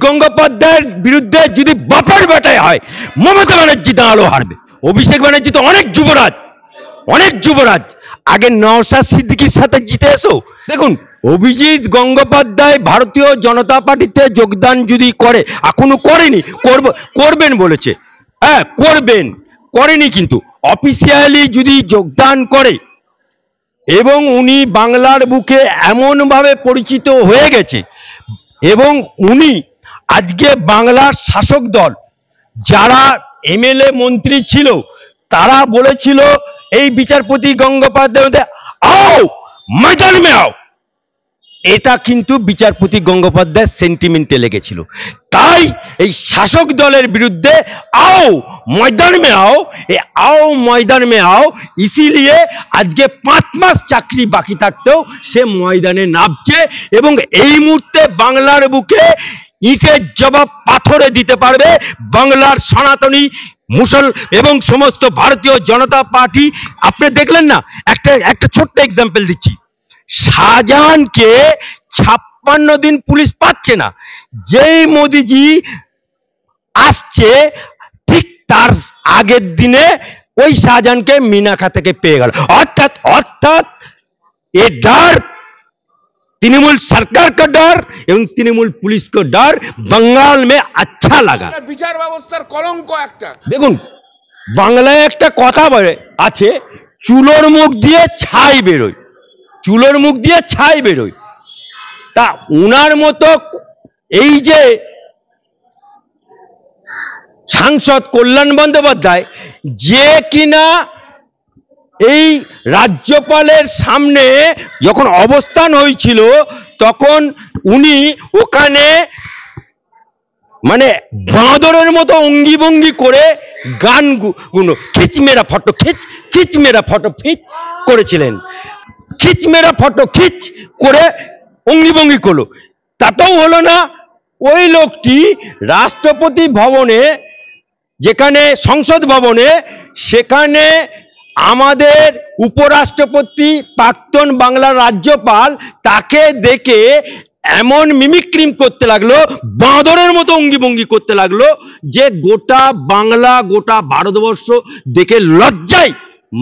গঙ্গোপাধ্যায়ের বিরুদ্ধে যদি বাপের বেটায় হয়, মমতা ব্যানার্জি দাঁড়ালো হারবে। অভিষেক ব্যানার্জি তো অনেক যুবরাজ। আগে নওশাদ সিদ্দিকীর সাথে জিতে এসো। দেখুন, অভিজিৎ গঙ্গোপাধ্যায় ভারতীয় জনতা পার্টিতে যোগদান যদি করে, এখনো করেনি, করবেন বলেছে, হ্যাঁ করবেন, করেনি, কিন্তু অফিসিয়ালি যদি যোগদান করে এবং উনি বাংলার বুকে এমনভাবে পরিচিত হয়ে গেছে এবং উনি আজকে বাংলার শাসক দল যারা এমএলএ মন্ত্রী ছিল তারা বলেছিল এই বিচারপতি গঙ্গোপাধ্যায় আও ময়দান মে আও, এটা কিন্তু বিচারপতি গঙ্গোপাধ্যায় সেন্টিমেন্টে লেগেছিল। তাই এই শাসক দলের বিরুদ্ধে आओ मैदान में आओ मैदान में आओ, इसीलिए আজকে 5 মাস চাকরি বাকি থাকতেও সে ময়দানে নামছে এবং এই মুহূর্তে বাংলার বুকে ইটের জবাব পাথরে দিতে পারবে বাংলার সনাতনী মুসল এবং সমস্ত ভারতীয় জনতা পার্টি। আপনি দেখলেন না, একটা ছোট্ট এক্সাম্পল দিচ্ছি, শাহজাহানকে 56 দিন পুলিশ পাচ্ছে না, যেই মোদিজি আসছে ঠিক তার আগের দিনে ওই শাহজাহানকে মিনাখা থেকে পেয়ে গেল। অর্থাৎ ये डर तृणमूल सरकार का डर एवं तृणमूल पुलिस को डर बंगाल में अच्छा लगा। বিচার ব্যবস্থার কলঙ্ক একটা। দেখুন, বাংলায় একটা কথা বলে আছে, চুলোর মুখ দিয়ে ছাই বেরোয়, চুলোর মুখ দিয়ে ছাই বেরোয়। তা উনার মতো এই যে সাংসদ কল্যাণ বন্দ্যোপাধ্যায়, যে কিনা এই রাজ্যপালের সামনে যখন অবস্থান হয়েছিল তখন উনি ওখানে মানে বাঁদরের মতো অঙ্গি ভঙ্গি করে গানগুলো খিচ মেরা ফটো খিচ, খিচ মেরা ফটো খিচ করেছিলেন, খিচ মেরা ফটো খিচ করে অঙ্গি ভঙ্গি করলো। তাতেও হলো না, ওই লোকটি রাষ্ট্রপতি ভবনে, যেখানে সংসদ ভবনে, সেখানে আমাদের উপরাষ্ট্রপতি প্রাক্তন বাংলার রাজ্যপাল তাকে দেখে এমন মিমিক্রি করতে লাগলো, বাঁদরের মতো অঙ্গি ভঙ্গি করতে লাগলো যে গোটা বাংলা গোটা ভারতবর্ষ দেখে লজ্জায়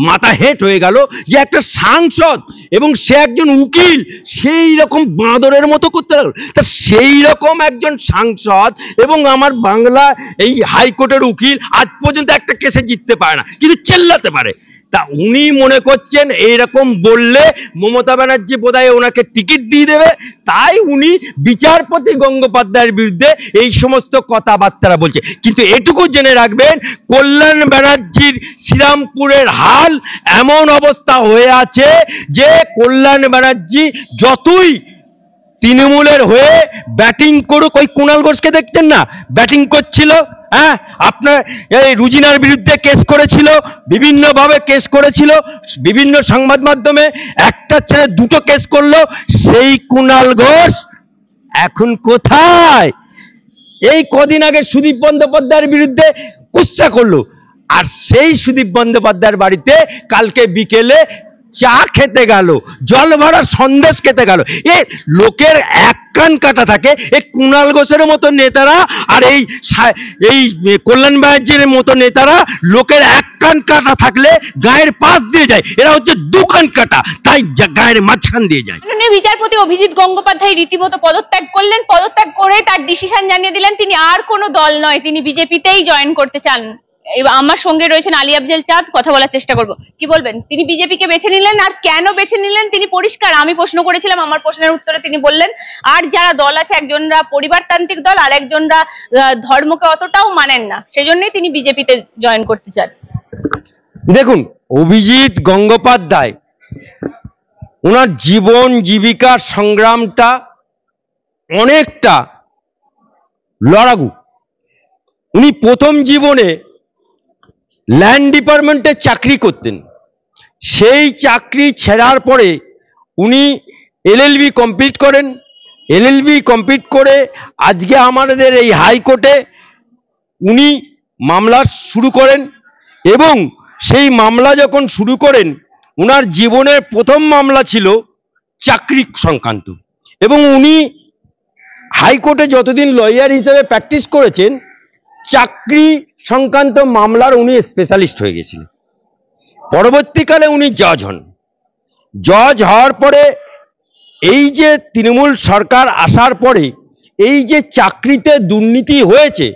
মাথা হেট হয়ে গেল যে একটা সাংসদ এবং সে একজন উকিল সেই রকম বাঁদরের মতো করতে লাগলো। তা সেই রকম একজন সাংসদ এবং আমার বাংলা এই হাইকোর্টের উকিল আজ পর্যন্ত একটা কেসে জিততে পারে না, কিন্তু চেল্লাতে পারে। তা উনি মনে করছেন এইরকম বললে মমতা ব্যানার্জি বোধহয় ওনাকে টিকিট দিয়ে দেবে, তাই উনি বিচারপতি গঙ্গোপাধ্যায়ের বিরুদ্ধে এই সমস্ত কথাবার্তা বলছে। কিন্তু এটুকু জেনে রাখবেন, কল্যাণ ব্যানার্জির শ্রীরামপুরের হাল এমন অবস্থা হয়ে আছে যে কল্যাণ ব্যানার্জি যতই তৃণমূলের হয়ে ব্যাটিং করুক, ওই কুণাল ঘোষকে দেখছেন না ব্যাটিং করছিল, হ্যাঁ আপনার এই রুজিনার বিরুদ্ধে কেস করেছিল, বিভিন্নভাবে কেস করেছিল, বিভিন্ন সংবাদ মাধ্যমে একটা ছেড়ে দুটো কেস করলো, সেই কুণাল ঘোষ এখন কোথায়? এই কদিন আগে সুদীপ বন্দ্যোপাধ্যায়ের বিরুদ্ধে কুৎসা করলো, আর সেই সুদীপ বন্দ্যোপাধ্যায়ের বাড়িতে কালকে বিকেলে চা খেতে গেল, জল ভরা সন্দেশ খেতে গেল। এ লোকের এক কান কাটা থাকে, এই কুণাল ঘোষের মতো নেতারা আর এই কল্যাণ ব্যানার্জির মতো নেতারা লোকের এক কান কাটা থাকলে গায়ের পাশ দিয়ে যায়, এরা হচ্ছে দু কান কাটা, তাই গায়ের মাঝখান দিয়ে যায়। বিচারপতি অভিজিৎ গঙ্গোপাধ্যায় রীতিমতো পদত্যাগ করলেন, পদত্যাগ করে তার ডিসিশন জানিয়ে দিলেন তিনি আর কোনো দল নয়, তিনি বিজেপিতেই জয়েন করতে চান। আমার সঙ্গে রয়েছেন আলী আফজল চাঁদ, কথা বলার চেষ্টা করব। কি বলবেন, তিনি বিজেপিকে বেছে নিলেন, আর কেন বেছে নিলেন তিনি পরিষ্কার। আমি প্রশ্ন করেছিলাম, আমার প্রশ্নের উত্তরে তিনি বললেন আর যারা দল আছে একজনরা পরিবারতান্ত্রিক দল আর একজনরা ধর্মকে অতটাও মানেন না, সেজন্যই তিনি বিজেপিতে জয়েন করতে চান। দেখুন, অভিজিৎ গঙ্গোপাধ্যায় ওনার জীবন জীবিকার সংগ্রামটা অনেকটা লড়াকু। উনি প্রথম জীবনে ল্যান্ড ডিপার্টমেন্টে চাকরি করতেন, সেই চাকরি ছেড়ার পরে উনি এলএলবি কমপ্লিট করেন, এলএলবি কমপ্লিট করে আজকে আমাদের এই হাইকোর্টে উনি মামলা শুরু করেন এবং সেই মামলা যখন শুরু করেন উনার জীবনের প্রথম মামলা ছিল চাকরি সংক্রান্ত এবং উনি হাইকোর্টে যতদিন লয়ার হিসেবে প্র্যাকটিস করেছেন, চাকরি সংক্রান্ত মামলার উনি স্পেশালিস্ট হয়ে গেছিলেন। পরবর্তীকালে উনি জজ হন। জজ হওয়ার পরে এই যে তৃণমূল সরকার আসার পরে এই যে চাকরিতে দুর্নীতি হয়েছে,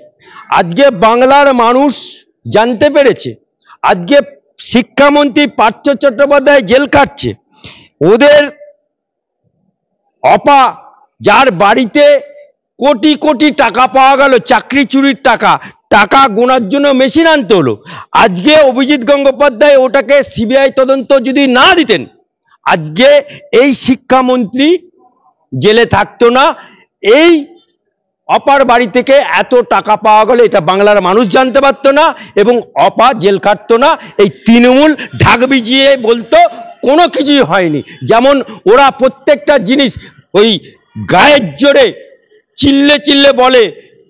আজকে বাংলার মানুষ জানতে পেরেছে। আজকে শিক্ষামন্ত্রী পার্থ চট্টোপাধ্যায় জেল কাটছে। ওদের অপা, যার বাড়িতে কোটি কোটি টাকা পাওয়া গেল, চাকরি চুরির টাকা, টাকা গোনার জন্য মেশিন আনতে হলো। আজকে অভিজিৎ গঙ্গোপাধ্যায় ওটাকে সিবিআই তদন্ত যদি না দিতেন, আজকে এই শিক্ষামন্ত্রী জেলে থাকতো না। এই অপার বাড়ি থেকে এত টাকা পাওয়া গেল এটা বাংলার মানুষ জানতে পারতো না, এবং অপা জেল কাটতো না। এই তৃণমূল ঢাক বিজিয়ে বলতো কোনো কিছুই হয়নি। যেমন ওরা প্রত্যেকটা জিনিস ওই গায়ের জোরে চিল্লে চিল্লে বলে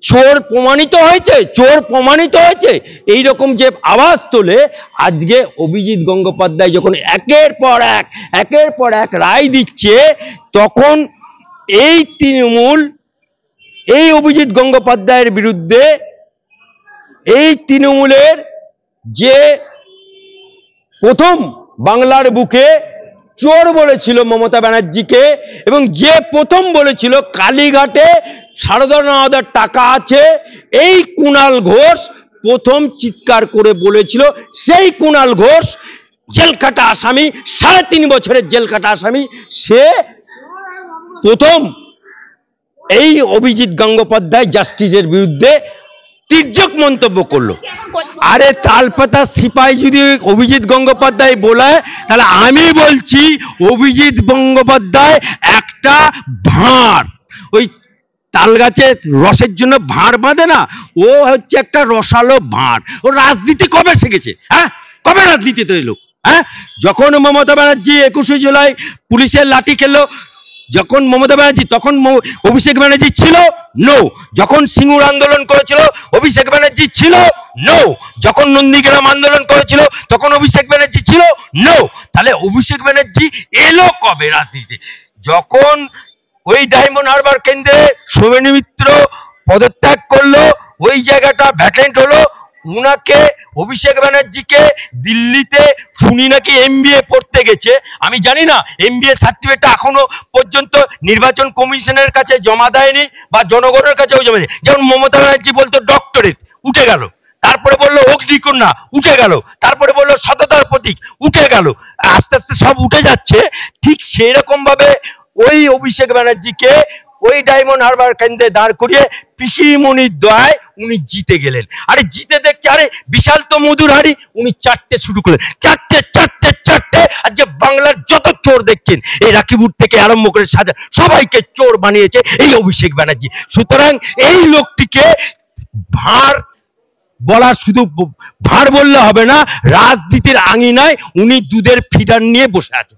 চোর প্রমাণিত হয়েছে, চোর প্রমাণিত হয়েছে, এইরকম যে আওয়াজ তোলে। আজকে অভিজিৎ গঙ্গোপাধ্যায় যখন একের পর এক রায় দিচ্ছে, তখন এই তৃণমূল এই অভিজিৎ গঙ্গোপাধ্যায়ের বিরুদ্ধে, এই তৃণমূলের যে প্রথম বাংলার বুকে চোর বলেছিল মমতা ব্যানার্জিকে, এবং যে প্রথম বলেছিল কালীঘাটে সারদার টাকা আছে, এই কুণাল ঘোষ প্রথম চিৎকার করে বলেছিল। সেই কুণাল ঘোষ জেলকাটা আসামি, 3.5 বছরের জেলকাটা আসামি। সে প্রথম এই অভিজিৎ গঙ্গোপাধ্যায় জাস্টিসের বিরুদ্ধে তির্যক মন্তব্য করলো। আরে তালপাতা সিপাই যদি অভিজিৎ গঙ্গোপাধ্যায় বলায়, তাহলে আমি বলছি অভিজিৎ গঙ্গোপাধ্যায় একটা ভাঁড়। ওই তাল গাছের রসের জন্য ভাঁড় বাঁধে না, ও হচ্ছে একটা রসালো ভাঁড়। ও রাজনীতি কবে শিখেছে? হ্যাঁ, কবে রাজনীতিতে এলো? হ্যাঁ, যখন মমতা ব্যানার্জি 21শে জুলাই পুলিশের লাঠি খেলো, যখন মমতা ব্যানার্জি, তখন অভিষেক ব্যানার্জি ছিল? নো। যখন সিঙ্গুর আন্দোলন করেছিল অভিষেক ব্যানার্জি ছিল? নো। যখন নন্দীগ্রাম আন্দোলন করেছিল তখন অভিষেক ব্যানার্জি ছিল? নো। তাহলে অভিষেক ব্যানার্জি এলো কবে রাজনীতিতে? যখন ওই ডায়মন্ড হারবার কেন্দ্রে সৌমেন মিত্র পদত্যাগ করলো, ওই জায়গাটা ভ্যাকেন্ট হলো, উনাকে অভিষেক ব্যানার্জিকে দিল্লিতে শুনি নাকি এমবিএ পড়তে গেছে। আমি জানি না, এমবিএ সার্টিফিকেটটা এখনো পর্যন্ত নির্বাচন কমিশনের কাছে জমা দেয়নি, বা জনগণের কাছেও জমা দেয়নি। যেমন মমতা ব্যানার্জি বলতো ডক্টরেট, উঠে গেল। তারপরে বললো অগ্নিকন্যা, উঠে গেল। তারপরে বললো সততার প্রতীক, উঠে গেল। আস্তে আস্তে সব উঠে যাচ্ছে। ঠিক সেই রকম ভাবে ওই অভিষেক ব্যানার্জিকে ওই ডায়মন্ড হারবার কেন্দ্রে দাঁড় করিয়ে পিসিমণির দয়ায় উনি জিতে গেলেন। আরে জিতে দেখছে, আরে বিশাল তো মধুর হাড়ি, উনি চারটে শুরু করলেন। চারটে। আর যে বাংলার যত চোর দেখছেন, এই রাখিবুর থেকে আরম্ভ করে সাজা, সবাইকে চোর বানিয়েছে এই অভিষেক ব্যানার্জি। সুতরাং এই লোকটিকে ভাঁড় বলা, শুধু ভাঁড় বললে হবে না, রাজনীতির আঙিনায় উনি দুধের ফিডার নিয়ে বসে আছে।